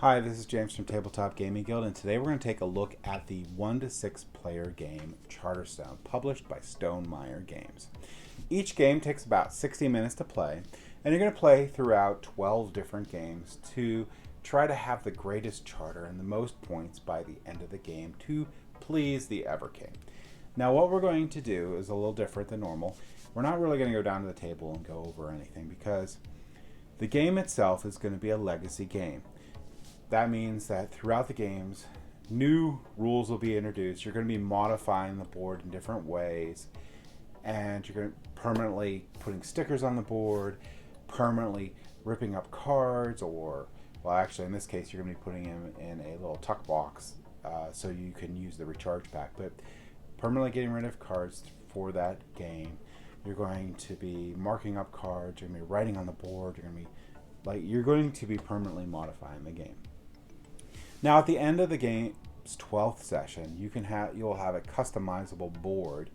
Hi, this is James from Tabletop Gaming Guild, and today we're going to take a look at the 1 to 6 player game Charterstone, published by Stonemaier Games. Each game takes about 60 minutes to play, and you're going to play throughout 12 different games to try to have the greatest charter and the most points by the end of the game to please the Ever King. Now, what we're going to do is a little different than normal. We're not really going to go down to the table and go over anything because the game itself is going to be a legacy game. That means that throughout the games, new rules will be introduced. You're going to be modifying the board in different ways, and you're going to permanently putting stickers on the board, permanently ripping up cards, or, well, actually, in this case, you're going to be putting them in a little tuck box so you can use the recharge pack. But permanently getting rid of cards for that game. You're going to be marking up cards. You're going to be writing on the board. You're going to be permanently modifying the game. Now, at the end of the game's 12th session, you'll have a customizable board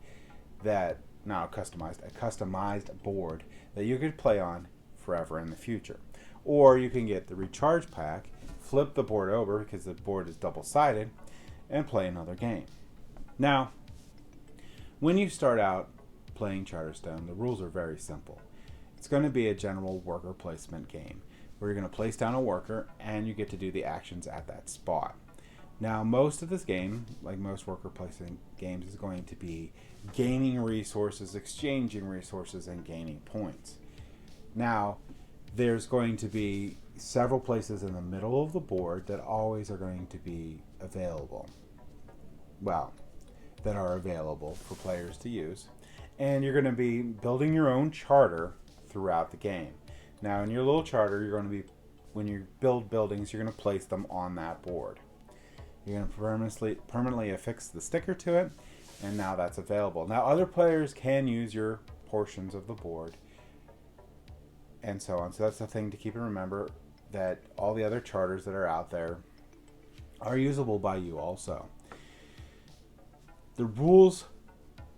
a customized board that you could play on forever in the future. Or you can get the recharge pack, flip the board over because the board is double-sided, and play another game. Now, when you start out playing Charterstone, the rules are very simple. It's going to be a general worker placement game, where you're going to place down a worker and you get to do the actions at that spot. Now, most of this game, like most worker placement games, is going to be gaining resources, exchanging resources, and gaining points. Now, there's going to be several places in the middle of the board that always are going to be available. Well, that are available for players to use. And you're going to be building your own charter throughout the game. Now, in your little charter, when you build buildings, you're going to place them on that board. You're going to permanently affix the sticker to it, and now that's available. Now, other players can use your portions of the board, and so on. So that's the thing to keep in remember, that all the other charters that are out there are usable by you also. The rules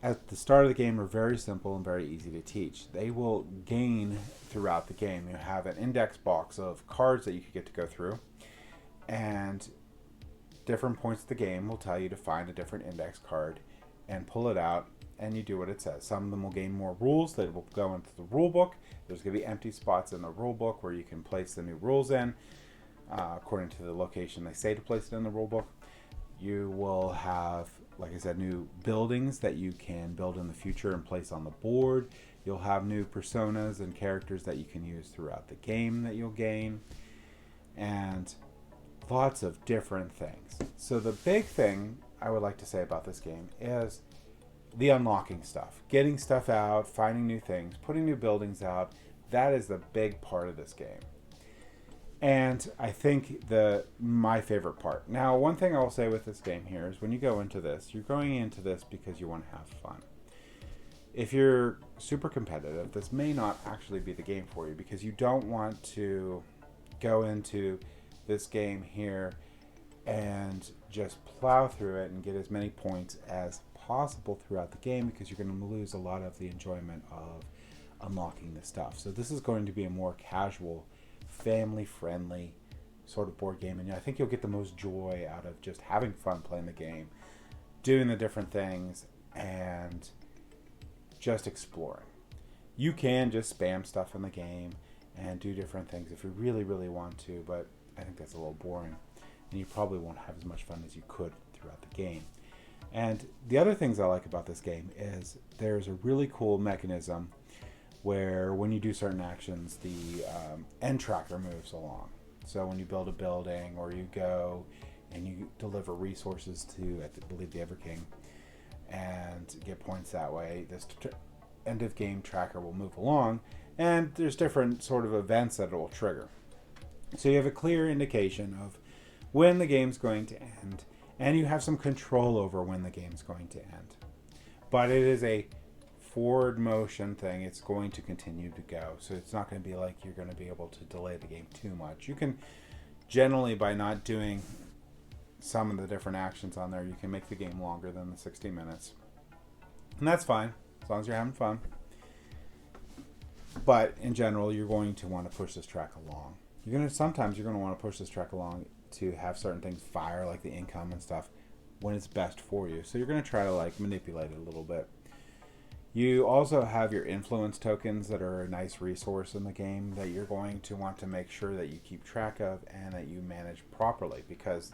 at the start of the game are very simple and very easy to teach. They will gain throughout the game. You have an index box of cards that you get to go through, and different points of the game will tell you to find a different index card and pull it out, and you do what it says. Some of them will gain more rules that will go into the rule book. There's going to be empty spots in the rule book where you can place the new rules in according to the location they say to place it in the rule book. You will have, like I said, new buildings that you can build in the future and place on the board. You'll have new personas and characters that you can use throughout the game that you'll gain, and lots of different things. So the big thing I would like to say about this game is the unlocking stuff. Getting stuff out, finding new things, putting new buildings out. That is the big part of this game. And I think my favorite part. Now, one thing I will say with this game here is when you go into this, you're going into this because you want to have fun. If you're super competitive, this may not actually be the game for you, because you don't want to go into this game here and just plow through it and get as many points as possible throughout the game, because you're going to lose a lot of the enjoyment of unlocking the stuff. So this is going to be a more casual, family-friendly sort of board game, and I think you'll get the most joy out of just having fun playing the game, doing the different things, and just exploring. You can just spam stuff in the game and do different things if you really, really want to, but I think that's a little boring, and you probably won't have as much fun as you could throughout the game. And the other things I like about this game is there's a really cool mechanism where when you do certain actions, the end tracker moves along. So when you build a building, or you go and you deliver resources to, I believe, the Ever King, and get points that way, this end of game tracker will move along, and there's different sort of events that it will trigger. So you have a clear indication of when the game's going to end, and you have some control over when the game's going to end. But it is a forward motion thing. It's going to continue to go, so it's not going to be like you're going to be able to delay the game too much. You can generally, by not doing some of the different actions on there, you can make the game longer than the 60 minutes, and that's fine as long as you're having fun. But in general, you're going to want to push this track along. sometimes you're gonna want to push this track along to have certain things fire, like the income and stuff, when it's best for you. So you're gonna try to like manipulate it a little bit. You also have your influence tokens that are a nice resource in the game that you're going to want to make sure that you keep track of and that you manage properly, because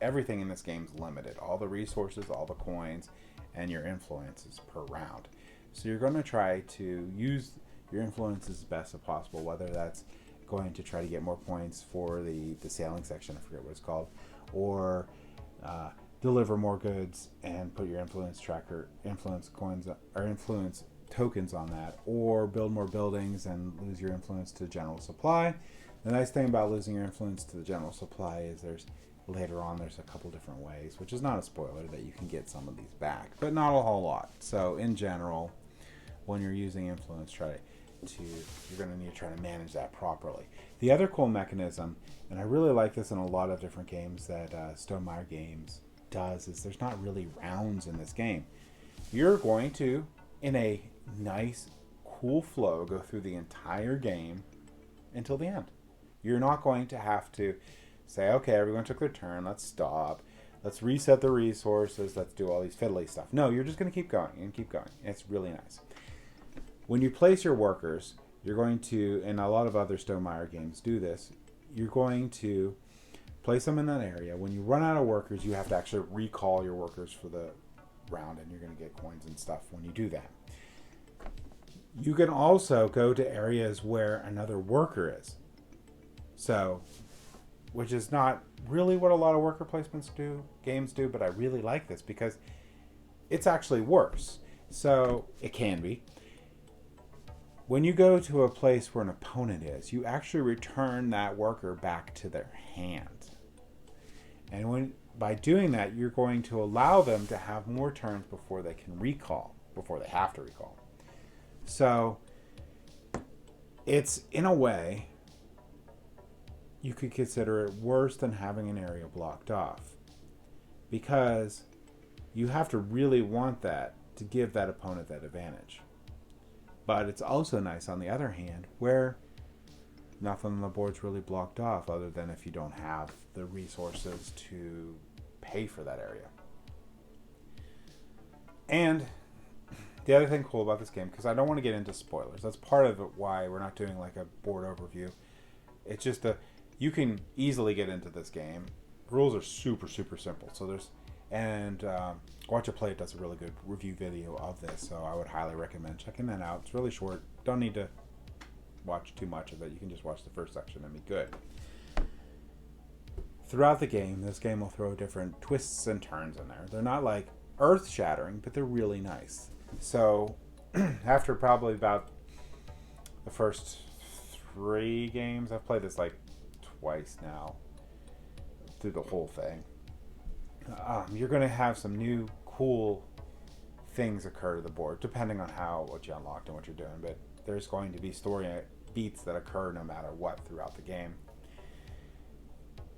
everything in this game is limited. All the resources, all the coins, and your influences per round. So you're going to try to use your influences as best as possible, whether that's going to try to get more points for the sailing section, I forget what it's called, or deliver more goods and put your influence coins or influence tokens on that, or build more buildings and lose your influence to general supply. The nice thing about losing your influence to the general supply is later on there's a couple different ways, which is not a spoiler, that you can get some of these back, but not a whole lot. So in general, when you're using influence, you're going to need to try to manage that properly. The other cool mechanism, and I really like this in a lot of different games that Stonemaier Games does, is there's not really rounds in this game. You're going to, in a nice, cool flow, go through the entire game until the end. You're not going to have to say, okay, everyone took their turn, let's stop, let's reset the resources, let's do all these fiddly stuff. No, you're just going to keep going and keep going. It's really nice. When you place your workers, you're going to, and a lot of other Stonemaier games do this, you're going to place them in that area. When you run out of workers, you have to actually recall your workers for the round, and you're going to get coins and stuff when you do that. You can also go to areas where another worker is. So, which is not really what a lot of worker placements games do, but I really like this because it's actually worse. So, it can be. When you go to a place where an opponent is, you actually return that worker back to their hand. And by doing that, you're going to allow them to have more turns before they have to recall. So, it's, in a way, you could consider it worse than having an area blocked off, because you have to really want that to give that opponent that advantage. But it's also nice, on the other hand, where nothing on the board's really blocked off, other than if you don't have the resources to pay for that area. And the other thing cool about this game, because I don't want to get into spoilers, that's part of it why we're not doing like a board overview. It's just you can easily get into this game. Rules are super, super simple. So Watch It Play It does a really good review video of this, so I would highly recommend checking that out. It's really short. Don't need to watch too much of it. You can just watch the first section and be good. Throughout the game, this game will throw different twists and turns in there. They're not like earth-shattering, but they're really nice. So, after probably about the first 3 games, I've played this like twice now through the whole thing. You're going to have some new cool things occur to the board, depending on what you unlocked and what you're doing. But there's going to be story beats that occur no matter what throughout the game.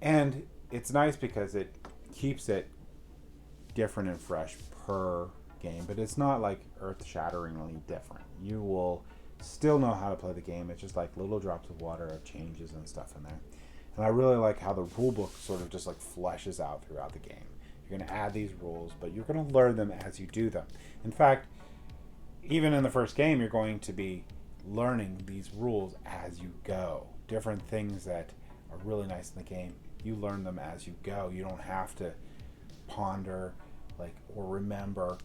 And it's nice because it keeps it different and fresh per game, but it's not like earth-shatteringly different. You will still know how to play the game. It's just like little drops of water of changes and stuff in there. And I really like how the rule book sort of just like fleshes out throughout the game. You're going to add these rules, but you're going to learn them as you do them. In fact, even in the first game, you're going to be learning these rules as you go. Different things that are really nice in the game, you learn them as you go. You don't have to ponder or remember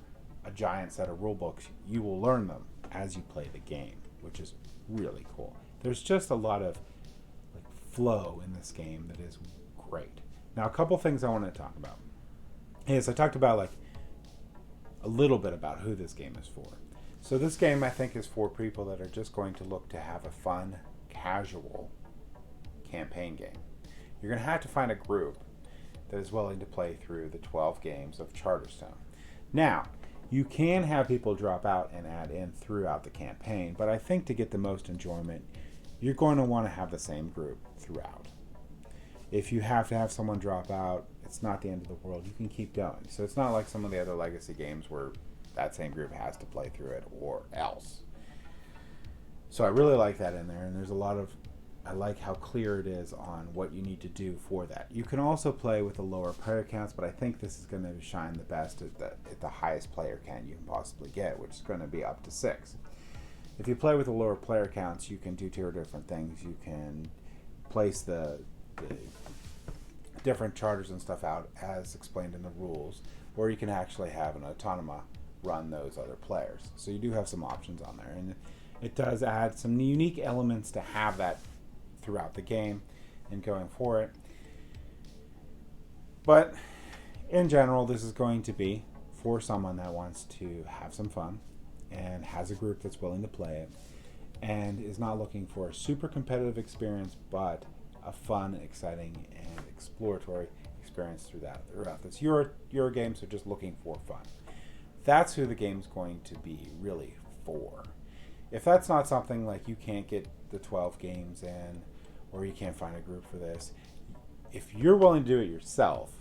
a giant set of rule books. You will learn them as you play the game, which is really cool. There's just a lot of flow in this game that is great. Now, a couple things I want to talk about. Yes, I talked about a little bit about who this game is for. So this game, I think, is for people that are just going to look to have a fun, casual campaign game. You're going to have to find a group that is willing to play through the 12 games of Charterstone. Now, you can have people drop out and add in throughout the campaign, but I think to get the most enjoyment, you're going to want to have the same group throughout. If you have to have someone drop out, it's not the end of the world. You can keep going. So it's not like some of the other legacy games where that same group has to play through it or else. So I really like that in there, and there's a lot of I like how clear it is on what you need to do for that. You can also play with the lower player counts, but I think this is going to shine the best at the highest player count you can possibly get, which is going to be up to 6. If you play with the lower player counts, you can do 2 different things. You can place the different charters and stuff out as explained in the rules, or you can actually have an automa run those other players. So you do have some options on there, and it does add some unique elements to have that throughout the game and going for it. But in general, this is going to be for someone that wants to have some fun and has a group that's willing to play it and is not looking for a super competitive experience, but a fun, exciting, and exploratory experience throughout this Euro game, so just looking for fun. That's who the game's going to be really for. If that's not something like you can't get the 12 games in, or you can't find a group for this, if you're willing to do it yourself,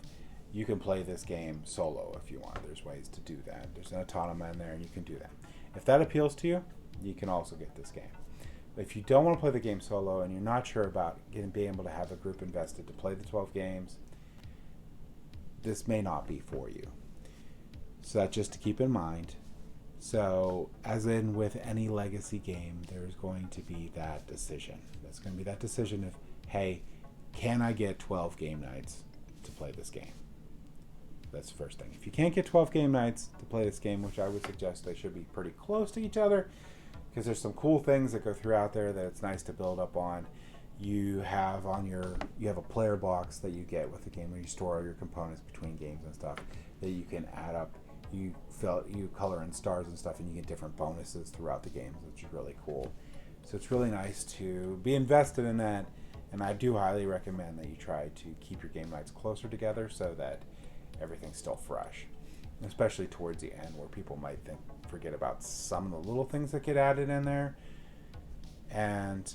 you can play this game solo if you want. There's ways to do that. There's an automa in there, and you can do that. If that appeals to you, you can also get this game. But if you don't want to play the game solo and you're not sure about being able to have a group invested to play the 12 games, this may not be for you. So that's just to keep in mind. So, as in with any legacy game, there's going to be that decision. There's going to be that decision of, hey, can I get 12 game nights to play this game? That's the first thing. If you can't get 12 game nights to play this game, which I would suggest they should be pretty close to each other, because there's some cool things that go throughout there that it's nice to build up on. You have a player box that you get with the game where you store all your components between games and stuff that you can add up. You color in stars and stuff, and you get different bonuses throughout the games, which is really cool. So it's really nice to be invested in that, and I do highly recommend that you try to keep your game nights closer together so that everything's still fresh, especially towards the end where people might forget about some of the little things that get added in there and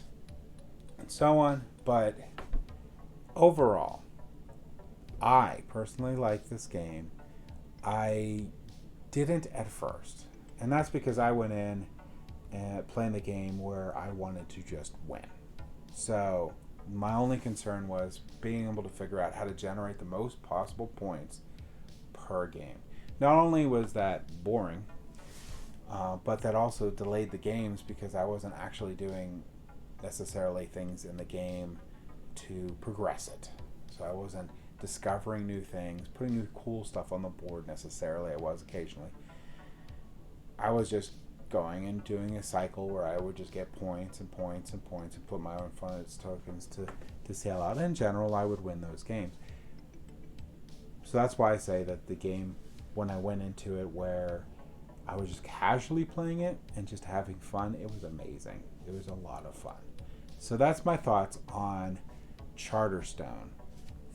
so on. But overall, I personally like this game. I didn't at first, and that's because I went in and playing the game where I wanted to just win. So my only concern was being able to figure out how to generate the most possible points per game. Not only was that boring, but that also delayed the games because I wasn't actually doing necessarily things in the game to progress it. So I wasn't discovering new things, putting new cool stuff on the board necessarily. I was occasionally. I was just going and doing a cycle where I would just get points and points and points and put my own fun tokens to sail out. In general, I would win those games. So that's why I say that the game, when I went into it where I was just casually playing it and just having fun, it was amazing. It was a lot of fun. So that's my thoughts on Charterstone.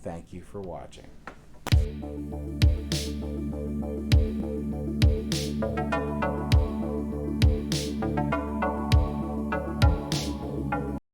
Thank you for watching.